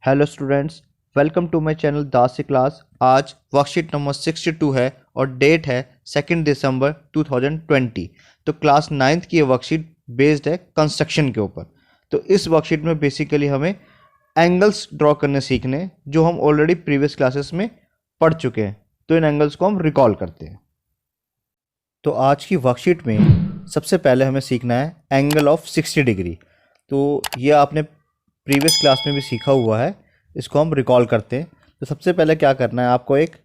Hello students, welcome to my channel Das class. आज worksheet number 62 है और डेट है 2 दिसंबर 2020। तो क्लास 9th की ये वर्कशीट बेस्ड है कंस्ट्रक्शन के ऊपर। तो इस वर्कशीट में बेसिकली हमें एंगल्स ड्रॉ करने सीखने हैं, जो हम ऑलरेडी प्रीवियस क्लासेस में पढ़ चुके हैं। तो इन एंगल्स को हम रिकॉल करते हैं। तो आज की वर्कशीट में सबसे पहले हमें सीखना है एंगल ऑफ 60 डिग्री। तो ये आपने प्रीवियस क्लास में भी सीखा हुआ है, इसको हम रिकॉल करते हैं। तो सबसे पहले क्या करना है, आपको एक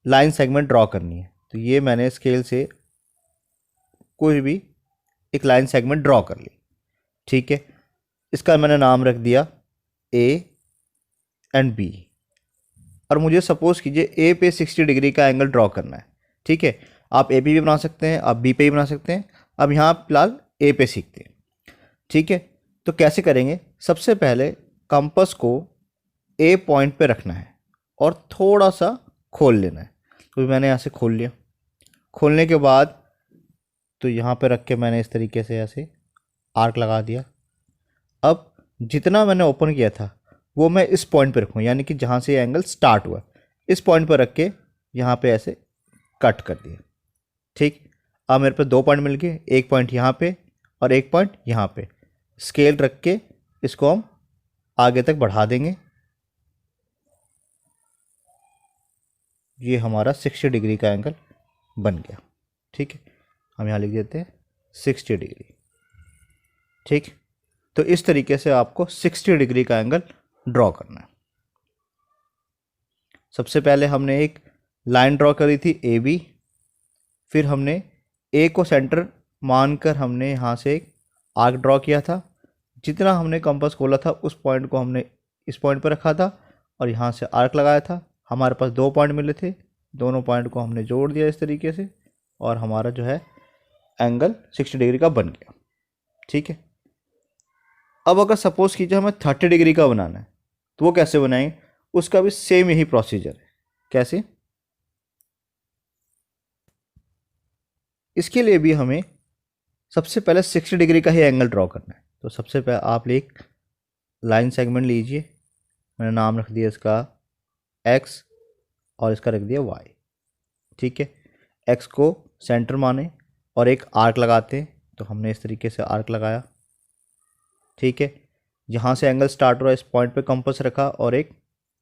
लाइन सेगमेंट ड्रॉ करनी है। तो ये मैंने स्केल से कोई भी एक लाइन सेगमेंट ड्रॉ कर ली, ठीक है। इसका मैंने नाम रख दिया ए एंड बी, और मुझे सपोज कीजिए ए पे 60 डिग्री का एंगल ड्रॉ करना है, ठीक है। आप ए पे भी बना सकते हैं, आप बी पे भी बना सकते हैं। अब यहाँ फिलहाल ए पे सीखते हैं, ठीक है। तो कैसे करेंगे, सबसे पहले कंपास को ए पॉइंट पे रखना है और थोड़ा सा खोल लेना है। तो मैंने यहाँ से खोल लिया। खोलने के बाद तो यहाँ पे रख के मैंने इस तरीके से ऐसे आर्क लगा दिया। अब जितना मैंने ओपन किया था वो मैं इस पॉइंट पे रखूँ, यानी कि जहाँ से ये एंगल स्टार्ट हुआ इस पॉइंट पर रख के यहाँ पे ऐसे कट कर दिया, ठीक। अब मेरे पे 2 पॉइंट मिल गए, एक पॉइंट यहाँ पे और एक पॉइंट यहाँ पे। स्केल रख के इसको हम आगे तक बढ़ा देंगे। ये हमारा 60 डिग्री का एंगल बन गया, ठीक है। हम यहाँ लिख देते हैं 60 डिग्री, ठीक। तो इस तरीके से आपको 60 डिग्री का एंगल ड्रॉ करना है। सबसे पहले हमने एक लाइन ड्रॉ करी थी ए बी, फिर हमने ए को सेंटर मानकर हमने यहाँ से एक आर्क ड्रॉ किया था। जितना हमने कंपास खोला था उस पॉइंट को हमने इस पॉइंट पर रखा था और यहाँ से आर्क लगाया था। हमारे पास 2 पॉइंट मिले थे, दोनों पॉइंट को हमने जोड़ दिया इस तरीके से, और हमारा जो है एंगल 60 डिग्री का बन गया, ठीक है। अब अगर सपोज कीजिए हमें 30 डिग्री का बनाना है, तो वो कैसे बनाएंगे, उसका भी सेम यही प्रोसीजर है। कैसे, इसके लिए भी हमें सबसे पहले 60 डिग्री का ही एंगल ड्रॉ करना है। तो सबसे पहले आप एक लाइन सेगमेंट लीजिए, मैंने नाम रख दिया इसका एक्स और इसका रख दिया वाई, ठीक है। एक्स को सेंटर माने और एक आर्क लगाते हैं। तो हमने इस तरीके से आर्क लगाया, ठीक है। जहाँ से एंगल स्टार्ट हो रहा है इस पॉइंट पे कंपास रखा और एक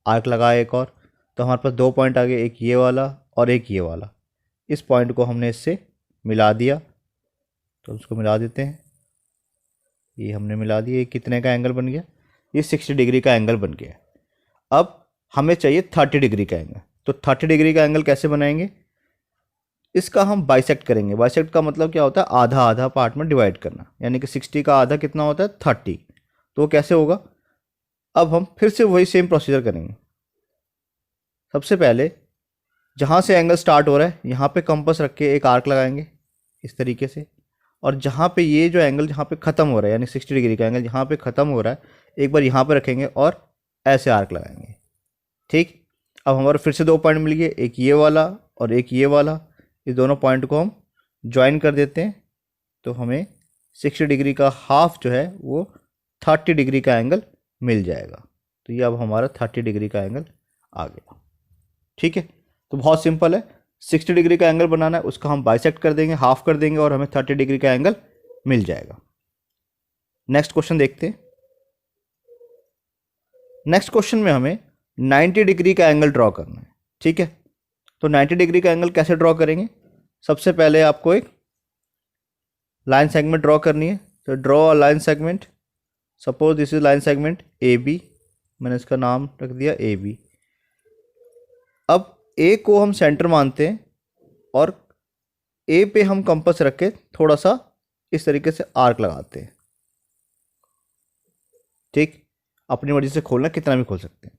आर्क लगाया एक और। तो हमारे पास 2 पॉइंट आ गए, एक ये वाला और एक ये वाला। इस पॉइंट को हमने इससे मिला दिया, तो उसको मिला देते हैं। ये हमने मिला दिया। ये कितने का एंगल बन गया, ये 60 डिग्री का एंगल बन गया। अब हमें चाहिए 30 डिग्री का एंगल। तो 30 डिग्री का एंगल कैसे बनाएंगे, इसका हम बाइसेक्ट करेंगे। बाइसेक्ट का मतलब क्या होता है, आधा आधा पार्ट में डिवाइड करना, यानी कि 60 का आधा कितना होता है 30। तो वो कैसे होगा, अब हम फिर से वही सेम प्रोसीजर करेंगे। सबसे पहले जहाँ से एंगल स्टार्ट हो रहा है यहाँ पे कंपास रख के एक आर्क लगाएंगे इस तरीके से, और जहाँ पे ये जो एंगल जहाँ पे ख़त्म हो रहा है, यानी 60 डिग्री का एंगल जहाँ पे ख़त्म हो रहा है, एक बार यहाँ पे रखेंगे और ऐसे आर्क लगाएंगे, ठीक। अब हमारे फिर से 2 पॉइंट मिल गए, एक ये वाला और एक ये वाला। इस दोनों पॉइंट को हम ज्वाइन कर देते हैं, तो हमें 60 डिग्री का हाफ जो है वो 30 डिग्री का एंगल मिल जाएगा। तो ये अब हमारा 30 डिग्री का एंगल आ गया, ठीक है। तो बहुत सिंपल है, 60 डिग्री का एंगल बनाना है, उसका हम बाइसेक्ट कर देंगे, हाफ कर देंगे और हमें 30 डिग्री का एंगल मिल जाएगा। नेक्स्ट क्वेश्चन देखते हैं। नेक्स्ट क्वेश्चन में हमें 90 डिग्री का एंगल ड्रॉ करना है, ठीक है। तो 90 डिग्री का एंगल कैसे ड्रॉ करेंगे, सबसे पहले आपको एक लाइन सेगमेंट ड्रॉ करनी है। तो draw a line segment, suppose this is line segment A B, मैंने इसका नाम रख दिया ए बी। अब ए को हम सेंटर मानते हैं और ए पे हम कंपास रख के थोड़ा सा इस तरीके से आर्क लगाते हैं, ठीक। अपनी मर्जी से खोलना, कितना भी खोल सकते हैं।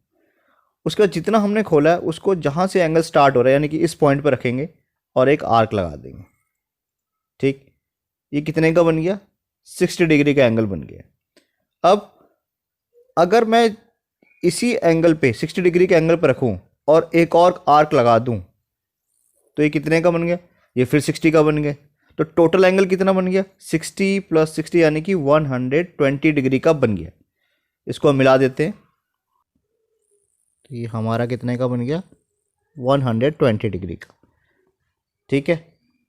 उसके बाद जितना हमने खोला है उसको जहाँ से एंगल स्टार्ट हो रहा है, यानी कि इस पॉइंट पर रखेंगे और एक आर्क लगा देंगे, ठीक। ये कितने का बन गया, 60 डिग्री का एंगल बन गया। अब अगर मैं इसी एंगल पे 60 डिग्री के एंगल पर रखूँ और एक और आर्क लगा दूँ, तो ये कितने का बन गया, ये फिर 60 का बन गया। तो टोटल एंगल कितना बन गया, 60 + 60 यानी कि 120 डिग्री का बन गया। इसको हम मिला देते हैं। तो ये हमारा कितने का बन गया, 120 डिग्री का। ठीक है,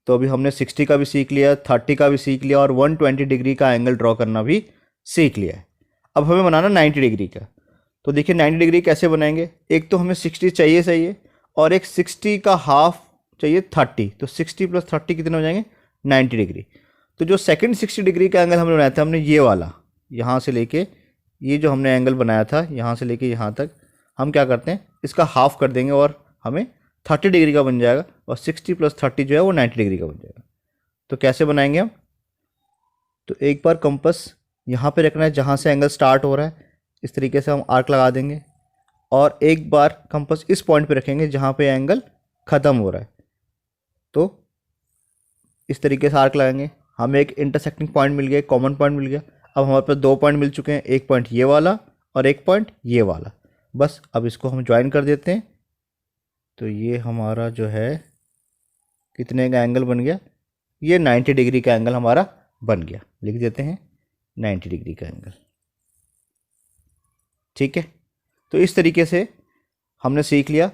तो अभी हमने 60 का भी सीख लिया, 30 का भी सीख लिया और 120 डिग्री का एंगल ड्रॉ करना भी सीख लिया है। अब हमें बनाना 90 डिग्री का। तो देखिए 90 डिग्री कैसे बनाएंगे, एक तो हमें 60 चाहिए और एक 60 का हाफ चाहिए 30, तो 60 प्लस 30 कितने हो जाएंगे, 90 डिग्री। तो जो सेकंड 60 डिग्री का एंगल हमने बनाया था, हमने ये वाला यहाँ से लेके, ये जो हमने एंगल बनाया था यहाँ से लेके यहाँ तक, हम क्या करते हैं इसका हाफ कर देंगे और हमें 30 डिग्री का बन जाएगा, और 60 प्लस 30 जो है वो 90 डिग्री का बन जाएगा। तो कैसे बनाएंगे हम, तो एक बार कंपास यहाँ पे रखना है जहाँ से एंगल स्टार्ट हो रहा है, इस तरीके से हम आर्क लगा देंगे, और एक बार कंपास इस पॉइंट पे रखेंगे जहाँ पे एंगल ख़त्म हो रहा है, तो इस तरीके से आर्क लगाएंगे। हमें एक इंटरसेक्टिंग पॉइंट मिल गया, एक कॉमन पॉइंट मिल गया। अब हमारे पास दो पॉइंट मिल चुके हैं, एक पॉइंट ये वाला और एक पॉइंट ये वाला। बस अब इसको हम ज्वाइन कर देते हैं, तो ये हमारा जो है कितने का एंगल बन गया, ये 90 डिग्री का एंगल हमारा बन गया। लिख देते हैं 90 डिग्री का एंगल। ठीक है, तो इस तरीके से हमने सीख लिया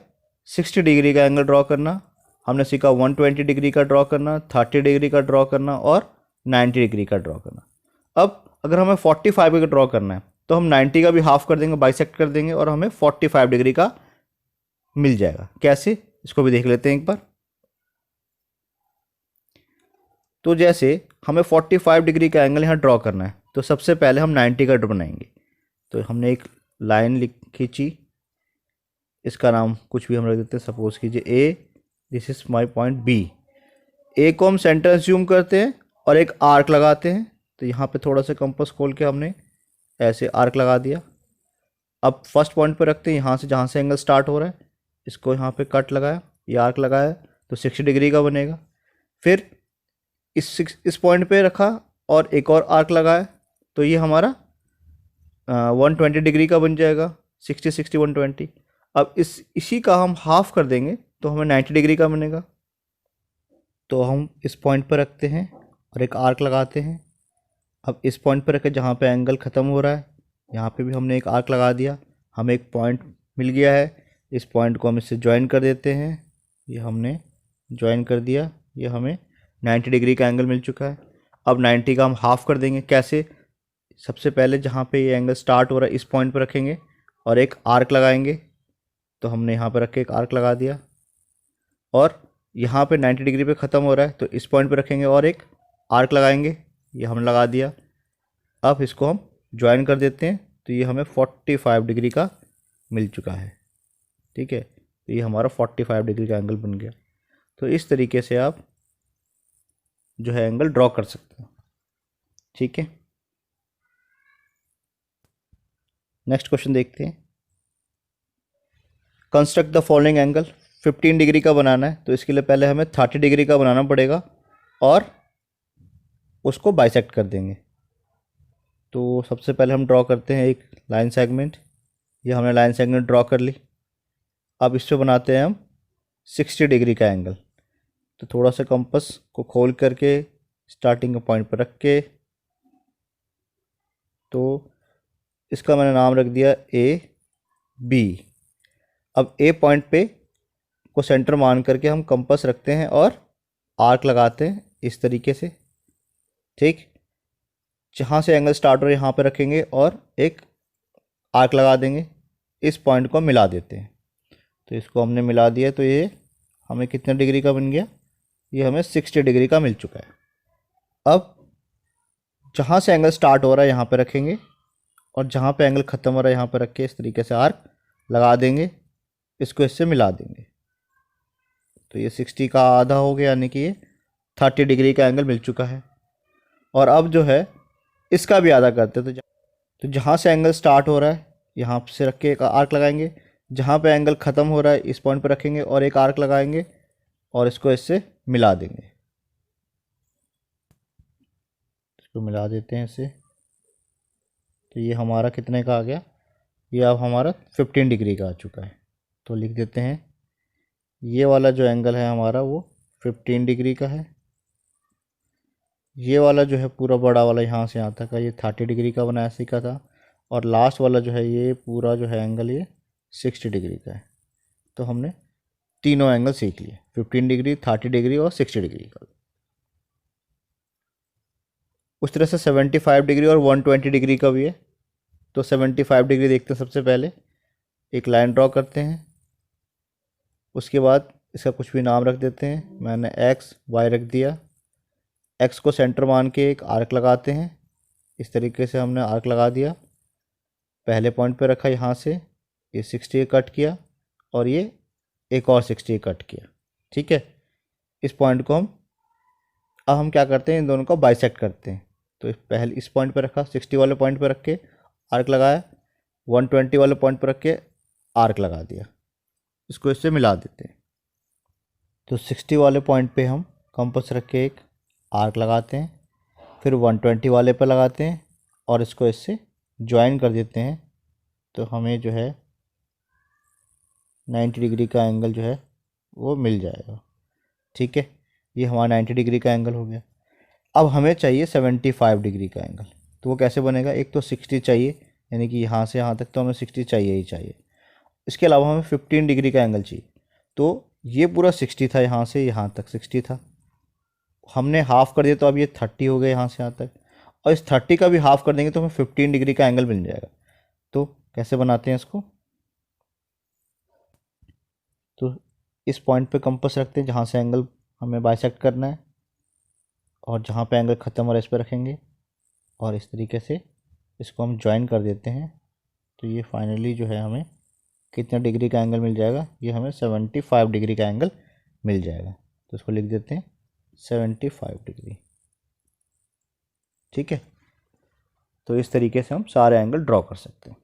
60 डिग्री का एंगल ड्रॉ करना, हमने सीखा 120 डिग्री का ड्रॉ करना, 30 डिग्री का ड्रॉ करना और 90 डिग्री का ड्रॉ करना। अब अगर हमें 45 का ड्रॉ करना है तो हम 90 का भी हाफ कर देंगे, बाइसेक्ट कर देंगे और हमें 45 डिग्री का मिल जाएगा। कैसे, इसको भी देख लेते हैं एक बार। तो जैसे हमें 45 डिग्री का एंगल यहाँ ड्रॉ करना है, तो सबसे पहले हम 90 का बनाएंगे। तो हमने एक लाइन खींची, इसका नाम कुछ भी हम रख देते हैं, सपोज कीजिए A, this is my point B. A को हम सेंटर एज्यूम करते हैं और एक आर्क लगाते हैं। तो यहाँ पे थोड़ा सा कंपास खोल के हमने ऐसे आर्क लगा दिया। अब फर्स्ट पॉइंट पर रखते हैं, यहाँ से जहाँ से एंगल स्टार्ट हो रहा है इसको यहाँ पे कट लगाया, ये आर्क लगाया, तो 60 डिग्री का बनेगा। फिर इस पॉइंट पे रखा और एक और आर्क लगाया, तो ये हमारा 120 डिग्री का बन जाएगा, 60 60 120। अब इसी का हम हाफ कर देंगे तो हमें 90 डिग्री का बनेगा। तो हम इस पॉइंट पर रखते हैं और एक आर्क लगाते हैं। अब इस पॉइंट पर रखें जहाँ पे एंगल ख़त्म हो रहा है, यहाँ पे भी हमने एक आर्क लगा दिया, हमें एक पॉइंट मिल गया है। इस पॉइंट को हम इससे ज्वाइन कर देते हैं, ये हमने ज्वाइन कर दिया, ये हमें 90 डिग्री का एंगल मिल चुका है। अब 90 का हम हाफ कर देंगे। कैसे, सबसे पहले जहाँ पे ये एंगल स्टार्ट हो रहा है इस पॉइंट पर रखेंगे और एक आर्क लगाएंगे। तो हमने यहाँ पर रख के एक आर्क लगा दिया, और यहाँ पे 90 डिग्री पे ख़त्म हो रहा है तो इस पॉइंट पे रखेंगे और एक आर्क लगाएंगे, ये हमने लगा दिया। अब इसको हम ज्वाइन कर देते हैं, तो ये हमें 45 डिग्री का मिल चुका है। ठीक है, तो ये हमारा 45 डिग्री का एंगल बन गया। तो इस तरीके से आप जो है एंगल ड्रॉ कर सकते हैं। ठीक है, नेक्स्ट क्वेश्चन देखते हैं। Construct the following angle. 15 degree का बनाना है, तो इसके लिए पहले हमें 30 डिग्री का बनाना पड़ेगा और उसको बाइसेक्ट कर देंगे। तो सबसे पहले हम ड्रॉ करते हैं एक लाइन सेगमेंट, ये हमने लाइन सेगमेंट ड्रॉ कर ली। अब इससे बनाते हैं हम 60 डिग्री का एंगल। तो थोड़ा सा कंपास को खोल करके स्टार्टिंग के पॉइंट पर रख के, तो इसका मैंने नाम रख दिया ए बी। अब ए पॉइंट पे को सेंटर मान करके हम कंपास रखते हैं और आर्क लगाते हैं इस तरीके से। ठीक, जहाँ से एंगल स्टार्ट हो रहा है यहाँ पे रखेंगे और एक आर्क लगा देंगे, इस पॉइंट को मिला देते हैं। तो इसको हमने मिला दिया, तो ये हमें कितने डिग्री का बन गया, ये हमें 60 डिग्री का मिल चुका है। अब जहाँ से एंगल स्टार्ट हो रहा है यहाँ पे रखेंगे और जहाँ पे एंगल ख़त्म हो रहा है यहाँ पे रख के इस तरीके से आर्क लगा देंगे, इसको इससे मिला देंगे। तो ये 60 का आधा हो गया, यानी कि ये 30 डिग्री का एंगल मिल चुका है। और अब जो है इसका भी आधा करते हैं। तो जहाँ से एंगल स्टार्ट हो रहा है यहाँ से रख के एक आर्क लगाएंगे, जहाँ पे एंगल ख़त्म हो रहा है इस पॉइंट पर रखेंगे और एक आर्क लगाएंगे और इसको इससे मिला देंगे। इसको मिला देते हैं इससे, तो ये हमारा कितने का आ गया, ये अब हमारा 15 डिग्री का आ चुका है। तो लिख देते हैं ये वाला जो एंगल है हमारा वो 15 डिग्री का है। ये वाला जो है पूरा बड़ा वाला यहाँ से यहाँ तक का ये 30 डिग्री का बनाया सीखा था, और लास्ट वाला जो है ये पूरा जो है एंगल ये 60 डिग्री का है। तो हमने तीनों एंगल सीख लिए, 15 डिग्री, 30 डिग्री और 60 डिग्री का। उस तरह से 75 डिग्री और 120 डिग्री का भी है। तो 75 डिग्री देखते हैं। सबसे पहले एक लाइन ड्रॉ करते हैं, उसके बाद इसका कुछ भी नाम रख देते हैं। मैंने एक्स वाई रख दिया। एक्स को सेंटर मान के एक आर्क लगाते हैं। इस तरीके से हमने आर्क लगा दिया। पहले पॉइंट पे रखा यहाँ से, ये 60 कट किया और ये एक और 60 कट किया। ठीक है, इस पॉइंट को अब हम क्या करते हैं, इन दोनों को बाइसेक्ट करते हैं। तो पहले इस पॉइंट पे रखा, 60 वाले पॉइंट पे रख के आर्क लगाया, 120 वाले पॉइंट पे रख के आर्क लगा दिया। इसको इससे मिला देते हैं। तो 60 वाले पॉइंट पे हम कंपास रख के एक आर्क लगाते हैं, फिर 120 वाले पे लगाते हैं और इसको इससे ज्वाइन कर देते हैं। तो हमें जो है 90 डिग्री का एंगल जो है वो मिल जाएगा। ठीक है, ये हमारा 90 डिग्री का एंगल हो गया। अब हमें चाहिए 75 डिग्री का एंगल। तो वो कैसे बनेगा, एक तो 60 चाहिए, यानी कि यहाँ से यहाँ तक तो हमें 60 चाहिए ही चाहिए। इसके अलावा हमें 15 डिग्री का एंगल चाहिए। तो ये पूरा 60 था, यहाँ से यहाँ तक 60 था, हमने हाफ़ कर दिया तो अब ये 30 हो गया यहाँ से यहाँ तक। और इस 30 का भी हाफ़ कर देंगे तो हमें 15 डिग्री का एंगल मिल जाएगा। तो कैसे बनाते हैं इसको, तो इस पॉइंट पे कंपास रखते हैं जहाँ से एंगल हमें बाइसेक्ट करना है, और जहाँ पे एंगल ख़त्म हो रहा है इस पर रखेंगे और इस तरीके से इसको हम ज्वाइन कर देते हैं। तो ये फाइनली जो है हमें कितना डिग्री का एंगल मिल जाएगा, ये हमें 75 डिग्री का एंगल मिल जाएगा। तो इसको लिख देते हैं 75 डिग्री। ठीक है, तो इस तरीके से हम सारे एंगल ड्रॉ कर सकते हैं।